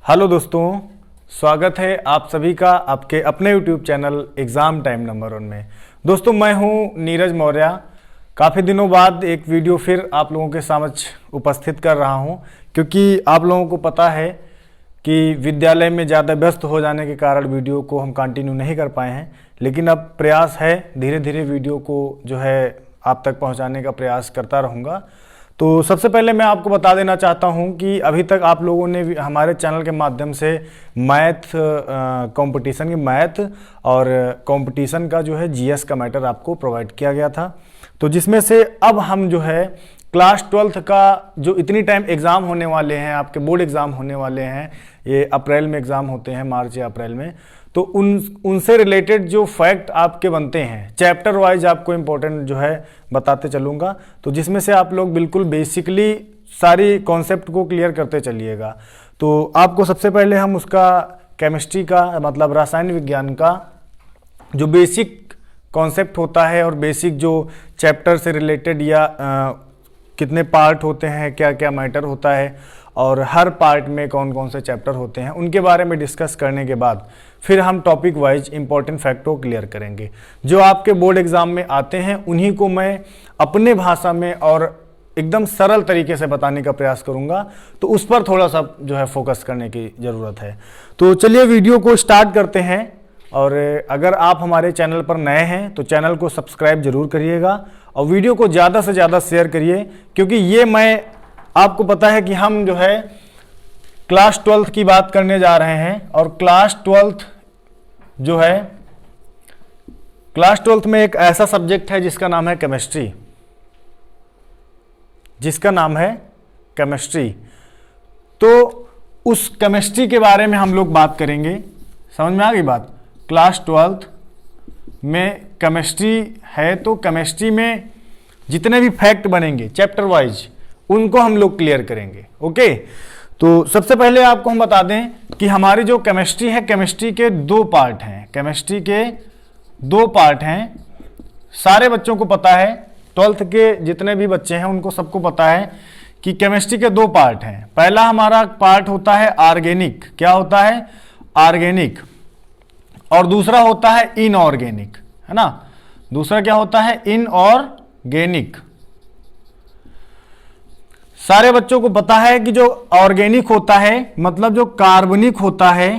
Hello दोस्तों, स्वागत है आप सभी का आपके अपने YouTube channel exam time number 1 में। दोस्तों मैं हूं नीरज मौर्य। काफ़ी दिनों बाद एक वीडियो फिर आप लोगों के समक्ष उपस्थित कर रहा हूं, क्योंकि आप लोगों को पता है कि विद्यालय में ज़्यादा व्यस्त हो जाने के कारण वीडियो को हम कंटिन्यू नहीं कर पाए हैं, लेकिन अब प्रयास है, धीरे धीरे वीडियो को जो है आप तक पहुँचाने का प्रयास करता रहूँगा। तो सबसे पहले मैं आपको बता देना चाहता हूं कि अभी तक आप लोगों ने हमारे चैनल के माध्यम से मैथ कंपटीशन की मैथ और कंपटीशन का जो है जीएस का मैटर आपको प्रोवाइड किया गया था। तो जिसमें से अब हम जो है क्लास 12th का जो इतनी टाइम एग्ज़ाम होने वाले हैं, आपके बोर्ड एग्ज़ाम होने वाले हैं, ये अप्रैल में एग्ज़ाम होते हैं, मार्च या अप्रैल में, तो उनसे रिलेटेड जो फैक्ट आपके बनते हैं चैप्टर वाइज आपको इम्पोर्टेंट जो है बताते चलूँगा। तो जिसमें से आप लोग बिल्कुल बेसिकली सारी कॉन्सेप्ट को क्लियर करते चलिएगा। तो आपको सबसे पहले हम उसका केमिस्ट्री का मतलब रसायन विज्ञान का जो बेसिक कॉन्सेप्ट होता है और बेसिक जो चैप्टर से रिलेटेड या कितने पार्ट होते हैं, क्या क्या मैटर होता है और हर पार्ट में कौन कौन से चैप्टर होते हैं, उनके बारे में डिस्कस करने के बाद फिर हम टॉपिक वाइज इंपॉर्टेंट फैक्ट को क्लियर करेंगे। जो आपके बोर्ड एग्जाम में आते हैं उन्हीं को मैं अपने भाषा में और एकदम सरल तरीके से बताने का प्रयास करूंगा, तो उस पर थोड़ा सा जो है फोकस करने की ज़रूरत है। तो चलिए वीडियो को स्टार्ट करते हैं। और अगर आप हमारे चैनल पर नए हैं तो चैनल को सब्सक्राइब जरूर करिएगा और वीडियो को ज़्यादा से ज़्यादा शेयर करिए, क्योंकि ये मैं आपको पता है कि हम जो है क्लास 12th की बात करने जा रहे हैं और क्लास 12th जो है क्लास 12th में एक ऐसा सब्जेक्ट है जिसका नाम है केमिस्ट्री, जिसका नाम है केमिस्ट्री। तो उस केमिस्ट्री के बारे में हम लोग बात करेंगे। समझ में आ गई बात? क्लास 12th में केमिस्ट्री है तो केमिस्ट्री में जितने भी फैक्ट बनेंगे चैप्टर वाइज उनको हम लोग क्लियर करेंगे। ओके, तो सबसे पहले आपको हम बता दें कि हमारी जो केमिस्ट्री है, केमिस्ट्री के 2 पार्ट हैं। केमिस्ट्री के 2 पार्ट हैं, सारे बच्चों को पता है, 12th के जितने भी बच्चे हैं उनको सबको पता है कि केमिस्ट्री के 2 पार्ट हैं। पहला हमारा पार्ट होता है ऑर्गेनिक। क्या होता है? ऑर्गेनिक। और दूसरा होता है इनऑर्गेनिक, है ना? दूसरा क्या होता है? इनऑर्गेनिक। सारे बच्चों को पता है कि जो ऑर्गेनिक होता है मतलब जो कार्बनिक होता है,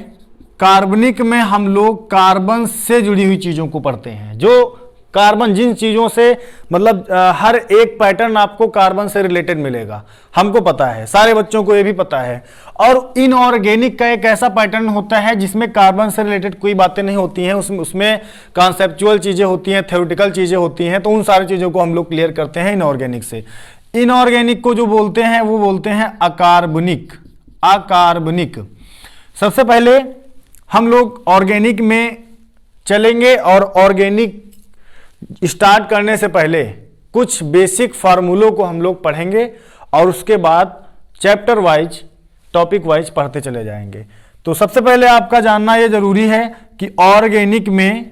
कार्बनिक में हम लोग कार्बन से जुड़ी हुई चीजों को पढ़ते हैं। जो कार्बन, जिन चीजों से मतलब हर एक पैटर्न आपको कार्बन से रिलेटेड मिलेगा, हमको पता है, सारे बच्चों को ये भी पता है। और इनऑर्गेनिक का एक ऐसा पैटर्न होता है जिसमें कार्बन से रिलेटेड कोई बातें नहीं होती हैं, उसमें कॉन्सेप्चुअल चीजें होती हैं, थ्योरेटिकल चीजें होती हैं। तो उन सारी चीजों को हम लोग क्लियर करते हैं इनऑर्गेनिक से। इनऑर्गेनिक को जो बोलते हैं वो बोलते हैं अकार्बनिक। अकार्बनिक। सबसे पहले हम लोग ऑर्गेनिक में चलेंगे और ऑर्गेनिक स्टार्ट करने से पहले कुछ बेसिक फार्मूलों को हम लोग पढ़ेंगे और उसके बाद चैप्टर वाइज, टॉपिक वाइज पढ़ते चले जाएंगे। तो सबसे पहले आपका जानना यह जरूरी है कि ऑर्गेनिक में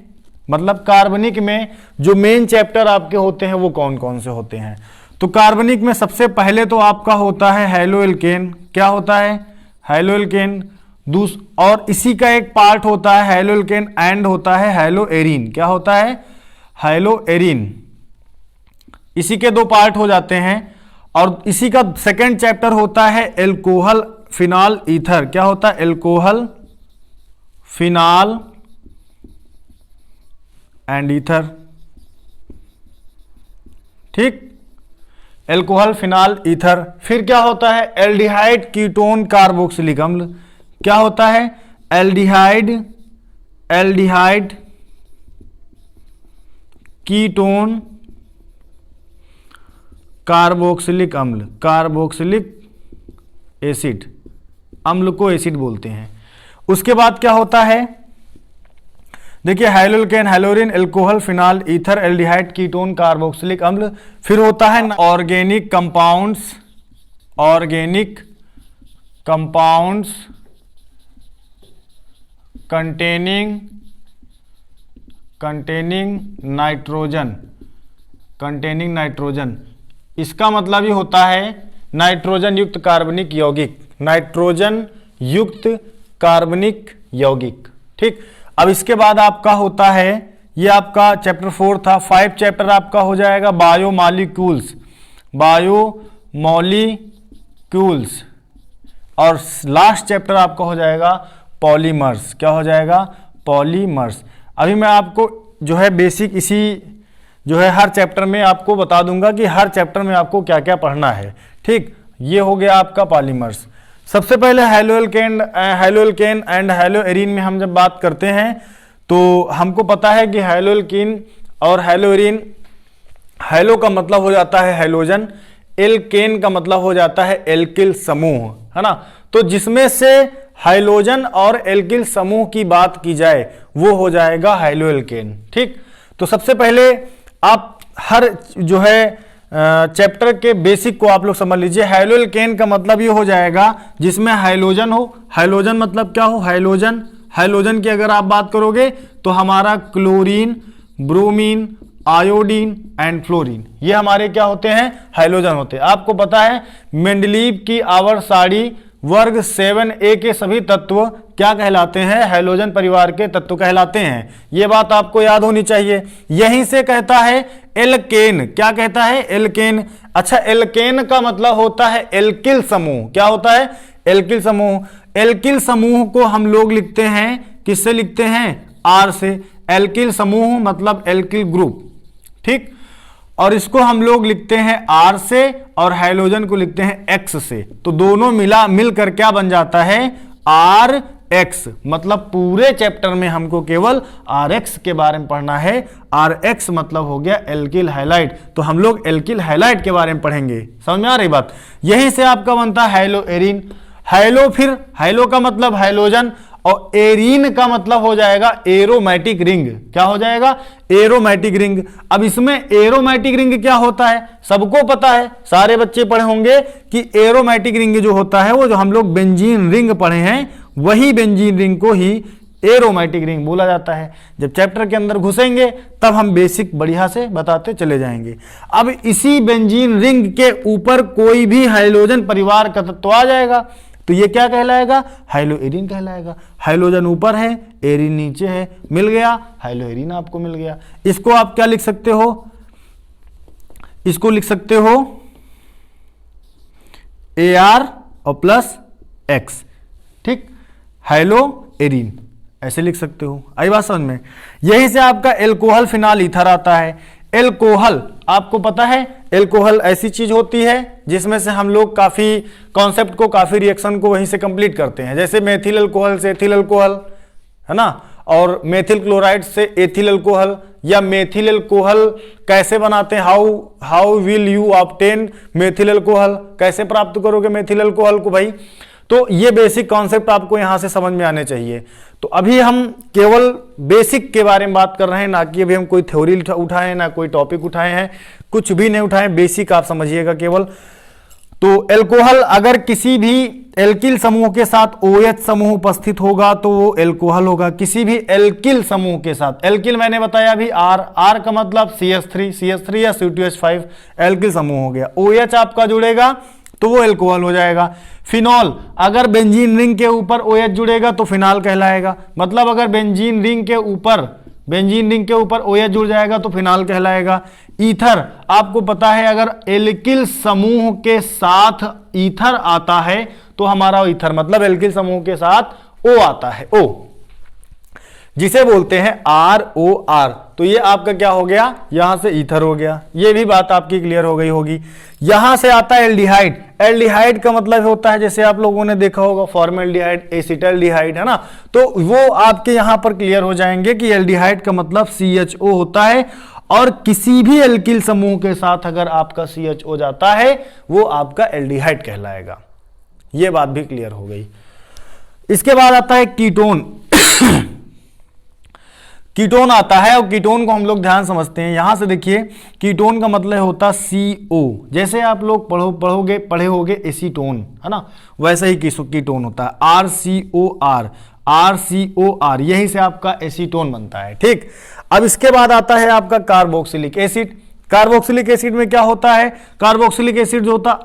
मतलब कार्बनिक में जो मेन चैप्टर आपके होते हैं वो कौन कौन से होते हैं। तो कार्बनिक में सबसे पहले तो आपका होता है हैलोएल्केन। क्या होता है? हैलोएल्केन। और इसी का एक पार्ट होता है हैलोएल्केन एंड होता है हैलोएरीन। क्या होता है? हैलोएरीन। इसी के 2 पार्ट हो जाते हैं। और इसी का सेकंड चैप्टर होता है एल्कोहल फिनाल ईथर। क्या होता है? Alcohol phenol and ether. ठीक, एल्कोहल फिनाल ईथर। फिर क्या होता है? एल्डिहाइड कीटोन कार्बोक्सिलिक अम्ल। क्या होता है? एल्डिहाइड कीटोन कार्बोक्सिलिक अम्ल। कार्बोक्सिलिक एसिड, अम्ल को एसिड बोलते हैं। उसके बाद क्या होता है? देखिए, haloalkane, haloarene, alcohol phenol ether, aldehyde ketone carboxylic अम्ल। फिर होता है organic compounds. Organic compounds containing nitrogen. इसका मतलब ही होता है नाइट्रोजन युक्त कार्बनिक यौगिक। नाइट्रोजन युक्त कार्बनिक यौगिक। ठीक, अब इसके बाद आपका होता है, ये आपका चैप्टर 4 था। 5 चैप्टर आपका हो जाएगा बायोमॉलिक्यूल्स, बायोमॉलिक्यूल्स, और लास्ट चैप्टर आपका हो जाएगा पॉलीमर्स। क्या हो जाएगा? पॉलीमर्स। अभी मैं आपको जो है बेसिक इसी जो है हर चैप्टर में आपको बता दूंगा कि हर चैप्टर में आपको क्या क्या पढ़ना है। ठीक, ये हो गया आपका पॉलीमर्स। सबसे पहले हेलोएल्केन एंड हेलोएरीन में हम जब बात करते हैं तो हमको पता है कि हेलोएल्कीन और हेलोएरीन, हेलो का मतलब हो जाता है हेलोजन, एल्केन का मतलब हो जाता है एल्किल समूह, है ना। तो जिसमें से हाइलोजन और एल्किल समूह की बात की जाए वो हो जाएगा हेलोएल्केन। ठीक, तो सबसे पहले आप हर जो है चैप्टर के बेसिक को आप लोग समझ लीजिए। हेलोएल्केन का मतलब ये हो जाएगा जिसमें हाइलोजन हो। हाइलोजन मतलब क्या हो? हाइलोजन, हाइलोजन की अगर आप बात करोगे तो हमारा chlorine, bromine, iodine and fluorine, ये हमारे क्या होते हैं? हाइलोजन होते हैं। आपको पता है मेंडलीव की आवर्त सारणी वर्ग 7A के सभी तत्व क्या कहलाते हैं? हाइलोजन परिवार के तत्व कहलाते हैं। ये बात आपको याद होनी चाहिए। यहीं से कहता है एल्केन। क्या कहता है? एल्केन। अच्छा, एल्केन का मतलब होता है एल्किल समूह। क्या होता है? एल्किल समूह। एल्किल समूह को हम लोग लिखते हैं, किससे लिखते हैं? आर से। एल्किल समूह मतलब एल्किल ग्रुप। ठीक, और इसको हम लोग लिखते हैं आर से और हाइलोजन को लिखते हैं एक्स से। तो दोनों मिलकर क्या बन जाता है? R X. मतलब पूरे चैप्टर में हमको केवल आर एक्स के बारे में पढ़ना है। आर एक्स मतलब हो गया एल्किल हैलाइड। तो हम लोग एल्किल हैलाइड के बारे में पढ़ेंगे। समझ में आ रही बात? यहीं से आपका बनता है हेलोएरीन। हाइलो, फिर हाइलो का मतलब हाइलोजन और एरीन का मतलब हो जाएगा एरोमेटिक रिंग। क्या हो जाएगा? Aromatic ring. अब इसमें एरोमेटिक रिंग क्या होता है? सबको पता है, सारे बच्चे पढ़े होंगे कि एरोमेटिक रिंग जो होता है वो जो हम लोग बेंजीन रिंग पढ़े हैं, वही बेंजीन रिंग को ही एरोमेटिक रिंग बोला जाता है। जब चैप्टर के अंदर घुसेंगे तब हम बेसिक बढ़िया से बताते चले जाएंगे। अब इसी बेंजीन रिंग के ऊपर कोई भी हाइलोजन परिवार का तत्व आ जाएगा तो ये क्या कहलाएगा? हाइलोएरीन कहलाएगा। हाइलोजन ऊपर है, एरीन नीचे है, मिल गया हाइलोएरीन, आपको मिल गया। इसको आप क्या लिख सकते हो? इसको लिख सकते हो AR और प्लस X। ठीक, हाइलोएरीन ऐसे लिख सकते हो। आई बात समझ में? यहीं से आपका एल्कोहल फिनाल ईथर आता है। एल्कोहल, आपको पता है एल्कोहल ऐसी चीज होती है जिसमें से हम लोग काफी कॉन्सेप्ट को, काफी रिएक्शन को वहीं से कंप्लीट करते हैं। जैसे मेथिल अल्कोहल से एथिल अल्कोहल, है ना, और मेथिल क्लोराइड से एथिल अल्कोहल, या मेथिल अल्कोहल कैसे बनाते हैं? How will you obtain methyl alcohol? कैसे प्राप्त करोगे मेथिल अल्कोहल को भाई? तो ये बेसिक कॉन्सेप्ट आपको यहां से समझ में आने चाहिए। तो अभी हम केवल बेसिक के बारे में बात कर रहे हैं, ना कि अभी हम कोई थ्योरी उठाए, ना कोई टॉपिक उठाए हैं, कुछ भी नहीं उठाए। बेसिक आप समझिएगा केवल। तो एल्कोहल अगर किसी भी एल्किल समूह के साथ OH समूह उपस्थित होगा तो वो एल्कोहल होगा। किसी भी एल्किल समूह के साथ, एल्किल मैंने बताया अभी R का मतलब CH3 या C2H5 एल्किल समूह हो गया। OH आपका जुड़ेगा तो वो एल्कोहल हो जाएगा। फिनॉल, अगर बेंजीन रिंग के ऊपर OH जुड़ेगा तो फिनॉल कहलाएगा। मतलब अगर बेंजीन रिंग के ऊपर OH जुड़ जाएगा तो फिनॉल कहलाएगा। ईथर, आपको पता है अगर एल्किल समूह के साथ ईथर आता है तो हमारा ईथर मतलब एल्किल समूह के साथ O आता है, O, जिसे बोलते हैं ROR। तो ये आपका क्या हो गया? यहां से ईथर हो गया। ये भी बात आपकी क्लियर हो गई होगी। यहां से आता है एल्डिहाइड। एल्डिहाइड का मतलब होता है, जैसे आप लोगों ने देखा होगा, फॉर्मेल्डिहाइड, एसिटल्डिहाइड, है ना। तो वो आपके यहां पर क्लियर हो जाएंगे कि एल्डिहाइड का मतलब CHO होता है। और किसी भी एल्किल समूह के साथ अगर आपका CHO जाता है वो आपका एल्डिहाइड कहलाएगा। ये बात भी क्लियर हो गई। इसके बाद आता है कीटोन। कीटोन आता है और कीटोन को हम लोग ध्यान समझते हैं। यहां से देखिए, कीटोन का मतलब होता CO। जैसे आप लोग पढ़े होगे एसीटोन, है ना, वैसे ही कीटोन होता है RCOR, यही से आपका एसीटोन बनता है। ठीक, अब इसके बाद आता है आपका कार्बोक्सिलिक एसिड। कार्बोक्सिलिक एसिड में क्या होता है? कार्बोक्सिलिक एसिड जो होता है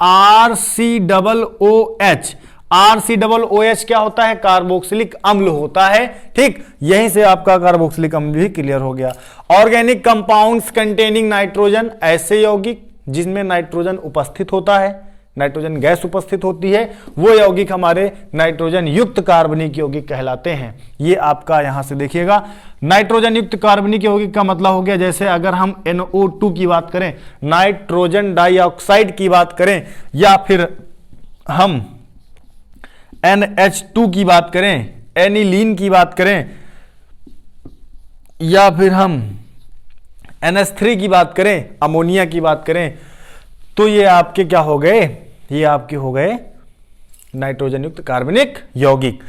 RCOOH। RCOOH क्या होता है? कार्बोक्सिलिक अम्ल होता है। ठीक, यहीं से आपका कार्बोक्सिलिक अम्ल भी क्लियर हो गया। ऑर्गेनिक कंपाउंड्स कंटेनिंग नाइट्रोजन, ऐसे यौगिक जिनमें नाइट्रोजन उपस्थित होता है, नाइट्रोजन गैस उपस्थित होती है, वो यौगिक हमारे नाइट्रोजन युक्त कार्बनिक यौगिक कहलाते हैं। ये आपका यहां से देखिएगा, नाइट्रोजन युक्त कार्बनिक यौगिक का मतलब हो गया, जैसे अगर हम NO2 की बात करें, नाइट्रोजन डाइऑक्साइड की बात करें, या फिर हम NH2 की बात करें, एनिलीन की बात करें, या फिर हम NH3 की बात करें, अमोनिया की बात करें, तो ये आपके क्या हो गए? ये आपके हो गए नाइट्रोजन युक्त कार्बनिक यौगिक।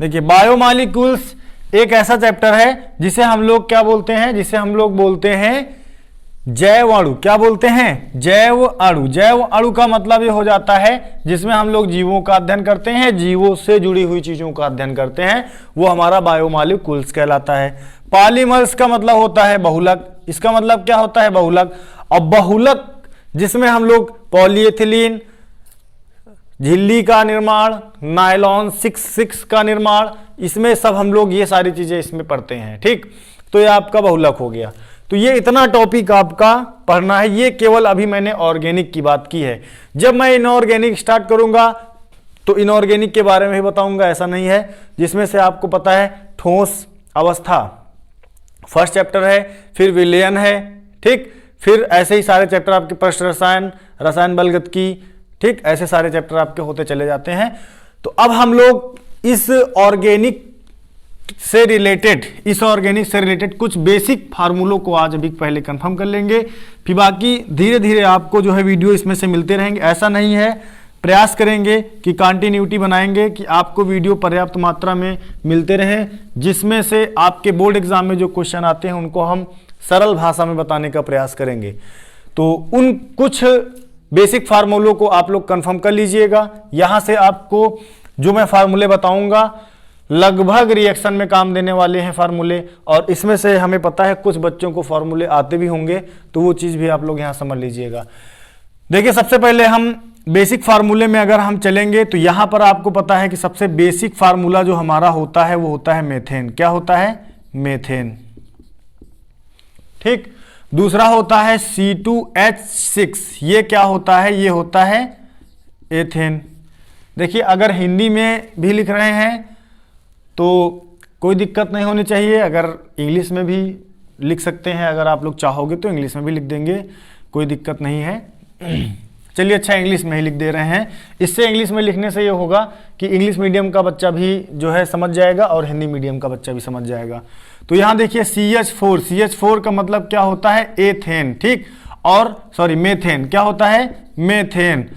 देखिए, बायोमॉलिक्यूल्स एक ऐसा चैप्टर है जिसे हम लोग क्या बोलते हैं? जिसे हम लोग बोलते हैं जैव अणु। क्या बोलते हैं? जैव अणु। जैव अणु का मतलब ये हो जाता है जिसमें हम लोग जीवों का अध्ययन करते हैं, जीवों से जुड़ी हुई चीजों का अध्ययन करते हैं, वो हमारा बायोमॉलिक्यूल्स कहलाता है। पॉलीमर्स का मतलब होता है बहुलक। इसका मतलब क्या होता है? बहुलक। और बहुलक जिसमें हम लोग पॉलीएथिलीन, झिल्ली का निर्माण, नायलॉन 6 का निर्माण, इसमें सब हम लोग ये सारी चीजें इसमें पढ़ते हैं। ठीक, तो ये आपका बहुलक हो गया। तो ये इतना टॉपिक आपका पढ़ना है। ये केवल अभी मैंने ऑर्गेनिक की बात की है। जब मैं इनऑर्गेनिक स्टार्ट करूंगा तो इनऑर्गेनिक के बारे में ही बताऊंगा, ऐसा नहीं है। जिसमें से आपको पता है ठोस अवस्था फर्स्ट चैप्टर है, फिर विलयन है, ठीक, फिर ऐसे ही सारे चैप्टर आपके पृष्ठ रसायन, रसायन बलगतिकी, ठीक, ऐसे सारे चैप्टर आपके होते चले जाते हैं। तो अब हम लोग इस ऑर्गेनिक से रिलेटेड कुछ बेसिक फार्मूलों को आज अभी पहले कंफर्म कर लेंगे, फिर बाकी धीरे धीरे आपको जो है वीडियो इसमें से मिलते रहेंगे। ऐसा नहीं है, प्रयास करेंगे कि कंटिन्यूटी बनाएंगे कि आपको वीडियो पर्याप्त मात्रा में मिलते रहें, जिसमें से आपके बोर्ड एग्जाम में जो क्वेश्चन आते हैं उनको हम सरल भाषा में बताने का प्रयास करेंगे। तो उन कुछ बेसिक फार्मूलों को आप लोग कंफर्म कर लीजिएगा। यहां से आपको जो मैं फार्मूले बताऊंगा लगभग रिएक्शन में काम देने वाले हैं फार्मूले, और इसमें से हमें पता है कुछ बच्चों को फार्मूले आते भी होंगे, तो वो चीज़ भी आप लोग यहाँ समझ लीजिएगा। देखिए, सबसे पहले हम बेसिक फार्मूले में अगर हम चलेंगे तो यहाँ पर आपको पता है कि सबसे बेसिक फार्मूला जो हमारा होता है वो होता है मेथेन। क्या होता है? मेथेन। ठीक, दूसरा होता है C2H6। ये क्या होता है? ये होता है एथेन। देखिए, अगर हिंदी में भी लिख रहे हैं तो कोई दिक्कत नहीं होनी चाहिए, अगर इंग्लिश में भी लिख सकते हैं, अगर आप लोग चाहोगे तो इंग्लिश में भी लिख देंगे, कोई दिक्कत नहीं है। चलिए, अच्छा, इंग्लिश में ही लिख दे रहे हैं। इससे इंग्लिश में लिखने से ये होगा कि इंग्लिश मीडियम का बच्चा भी जो है समझ जाएगा और हिंदी मीडियम का बच्चा भी समझ जाएगा। तो यहाँ देखिए CH4 का मतलब क्या होता है? एथेन। ठीक, और सॉरी मेथेन। क्या होता है? मेथेन।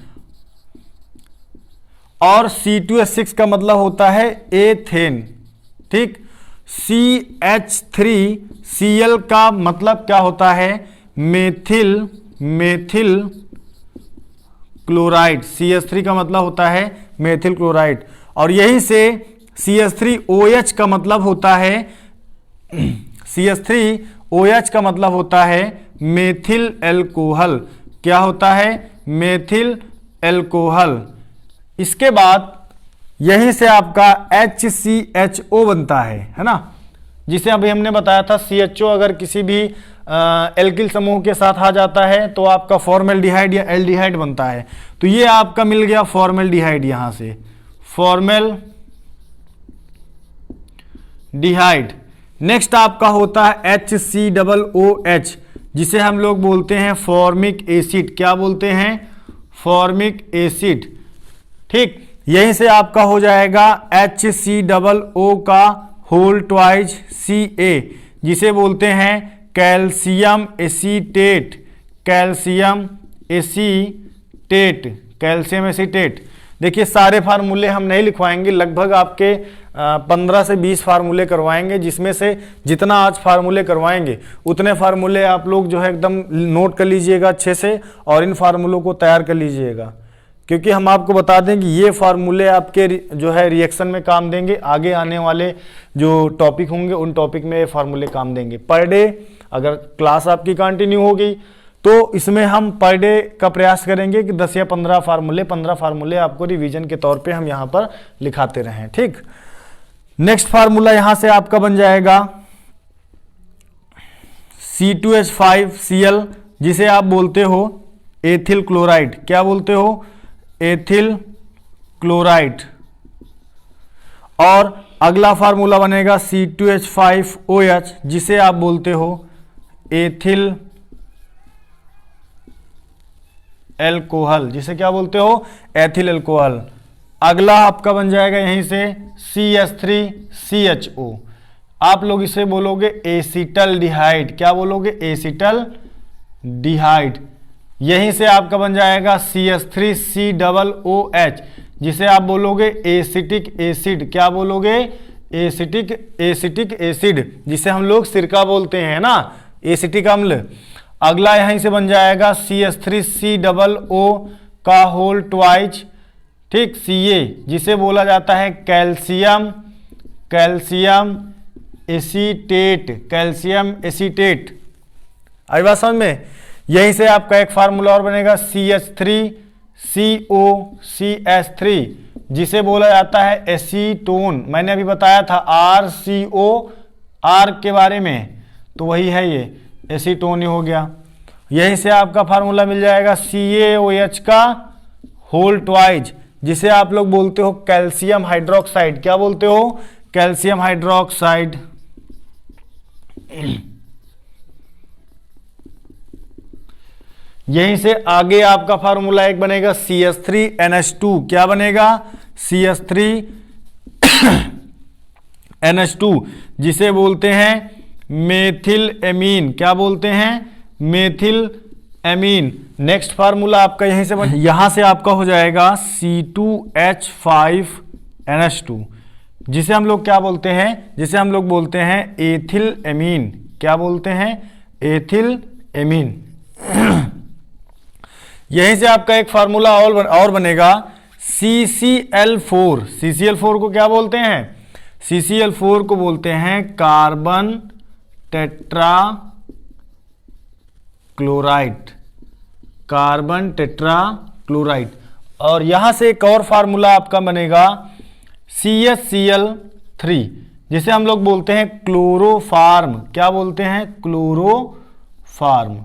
और C2H6 का मतलब होता है एथेन। ठीक, CH3Cl का मतलब क्या होता है? Methyl chloride. CH3 का मतलब होता है मेथिल क्लोराइड। और यहीं से CH3OH का मतलब होता है CH3OH का मतलब होता है मेथिल एल्कोहल। क्या होता है? Methyl alcohol. इसके बाद यहीं से आपका HCHO बनता है ना, जिसे अभी हमने बताया था CHO अगर किसी भी एल्किल समूह के साथ आ जाता है तो आपका फॉर्मेल्डिहाइड या एल्डिहाइड बनता है। तो ये आपका मिल गया फॉर्मेल्डिहाइड। यहां से फॉर्मेल्डिहाइड। नेक्स्ट आपका होता है HCOOH, जिसे हम लोग बोलते हैं फॉर्मिक एसिड। क्या बोलते हैं? Formic acid. ठीक, यहीं से आपका हो जाएगा HCOO का होल ट्वाइस Ca, जिसे बोलते हैं कैल्शियम एसीटेट। Calcium acetate. देखिए, सारे फार्मूले हम नहीं लिखवाएंगे, लगभग आपके 15 से 20 फार्मूले करवाएंगे, जिसमें से जितना आज फार्मूले करवाएंगे उतने फार्मूले आप लोग जो है एकदम नोट कर लीजिएगा अच्छे से, और इन फार्मूलों को तैयार कर लीजिएगा, क्योंकि हम आपको बता दें कि ये फार्मूले आपके जो है रिएक्शन में काम देंगे। आगे आने वाले जो टॉपिक होंगे उन टॉपिक में ये फार्मूले काम देंगे। पर डे अगर क्लास आपकी कंटिन्यू होगी तो इसमें हम पर डे का प्रयास करेंगे कि 10 या 15 फार्मूले आपको रिवीजन के तौर पे हम यहाँ पर लिखाते रहें। ठीक, नेक्स्ट फार्मूला यहां से आपका बन जाएगा C2H5Cl, जिसे आप बोलते हो एथिल क्लोराइड। क्या बोलते हो? Ethyl chloride. और अगला फार्मूला बनेगा C2H5OH, जिसे आप बोलते हो एथिल एल्कोहल। जिसे क्या बोलते हो? Ethyl alcohol. अगला आपका बन जाएगा यहीं से CH3CHO। आप लोग इसे बोलोगे एसिटल डिहाइड। क्या बोलोगे? एसिटल डिहाइड। यहीं से आपका बन जाएगा CH3COOH, जिसे आप बोलोगे एसिटिक एसिड। क्या बोलोगे? एसिटिक एसिड, जिसे हम लोग सिरका बोलते हैं ना, एसिटिक अम्ल। अगला यहीं से बन जाएगा CH3COO का होल ट्वाइस, ठीक, Ca, जिसे बोला जाता है कैल्शियम एसीटेट। आई बात समझ में? यहीं से आपका एक फार्मूला और बनेगा CH3COCH3, जिसे बोला जाता है एसीटोन। मैंने अभी बताया था RCOR के बारे में, तो वही है ये एसीटोन ही हो गया। यहीं से आपका फार्मूला मिल जाएगा CaOH का होल ट्वाइस, जिसे आप लोग बोलते हो कैल्शियम हाइड्रोक्साइड। क्या बोलते हो? Calcium hydroxide. यहीं से आगे आपका फार्मूला एक बनेगा CH3NH2। क्या बनेगा? CH3NH2, जिसे बोलते हैं मेथिल एमीन। क्या बोलते हैं? Methyl amine. नेक्स्ट फार्मूला आपका यहीं से यहां से आपका हो जाएगा C2H5NH2, जिसे हम लोग क्या बोलते हैं? जिसे हम लोग बोलते हैं एथिल एमीन। क्या बोलते हैं? Ethyl amine. यहीं से आपका एक फार्मूला और बनेगा CCl4। CCl4 को क्या बोलते हैं? CCl4 को बोलते हैं कार्बन टेट्रा क्लोराइड। और यहां से एक और फार्मूला आपका बनेगा CHCl3, जिसे हम लोग बोलते हैं क्लोरोफार्म। क्या बोलते हैं? क्लोरोफार्म।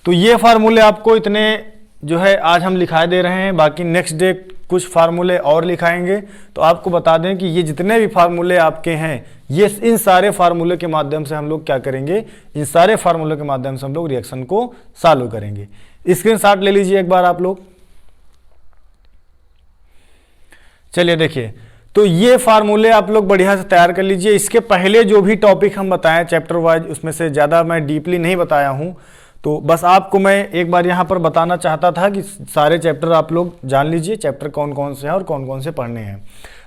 तो ये फार्मूले आपको इतने जो है आज हम लिखा दे रहे हैं, बाकी नेक्स्ट डे कुछ फार्मूले और लिखाएंगे। तो आपको बता दें कि ये जितने भी फार्मूले आपके हैं, ये इन सारे फार्मूले के माध्यम से हम लोग क्या करेंगे? इन सारे फार्मूले के माध्यम से हम लोग रिएक्शन को सॉल्व करेंगे। स्क्रीनशॉट ले लीजिए एक बार आप लोग। चलिए देखिए, तो ये फार्मूले आप लोग बढ़िया से तैयार कर लीजिए। इसके पहले जो भी टॉपिक हम बताएं चैप्टर वाइज, उसमें से ज़्यादा मैं डीपली नहीं बताया हूँ, तो बस आपको मैं एक बार यहाँ पर बताना चाहता था कि सारे चैप्टर आप लोग जान लीजिए, चैप्टर कौन कौन से हैं और कौन कौन से पढ़ने हैं।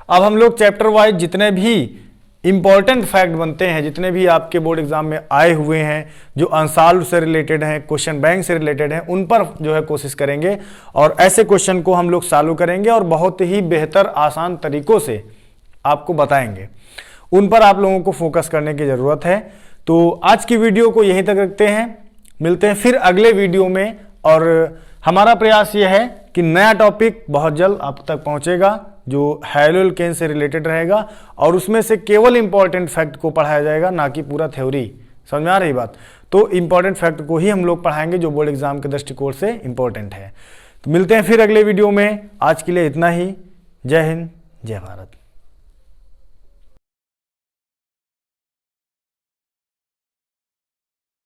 अब हम लोग चैप्टर वाइज जितने भी इंपॉर्टेंट फैक्ट बनते हैं, जितने भी आपके बोर्ड एग्जाम में आए हुए हैं, जो अनसॉल्व से रिलेटेड हैं, क्वेश्चन बैंक से रिलेटेड हैं, उन पर जो है कोशिश करेंगे और ऐसे क्वेश्चन को हम लोग सॉल्व करेंगे और बहुत ही बेहतर आसान तरीकों से आपको बताएंगे। उन पर आप लोगों को फोकस करने की ज़रूरत है। तो आज की वीडियो को यहीं तक रखते हैं, मिलते हैं फिर अगले वीडियो में। और हमारा प्रयास यह है कि नया टॉपिक बहुत जल्द आप तक पहुंचेगा जो हैलो एल्केन से रिलेटेड रहेगा और उसमें से केवल इंपॉर्टेंट फैक्ट को पढ़ाया जाएगा, ना कि पूरा थ्योरी। समझ में आ रही बात? तो इंपॉर्टेंट फैक्ट को ही हम लोग पढ़ाएंगे जो बोर्ड एग्जाम के दृष्टिकोण से इंपॉर्टेंट है। तो मिलते हैं फिर अगले वीडियो में। आज के लिए इतना ही। जय हिंद, जय भारत।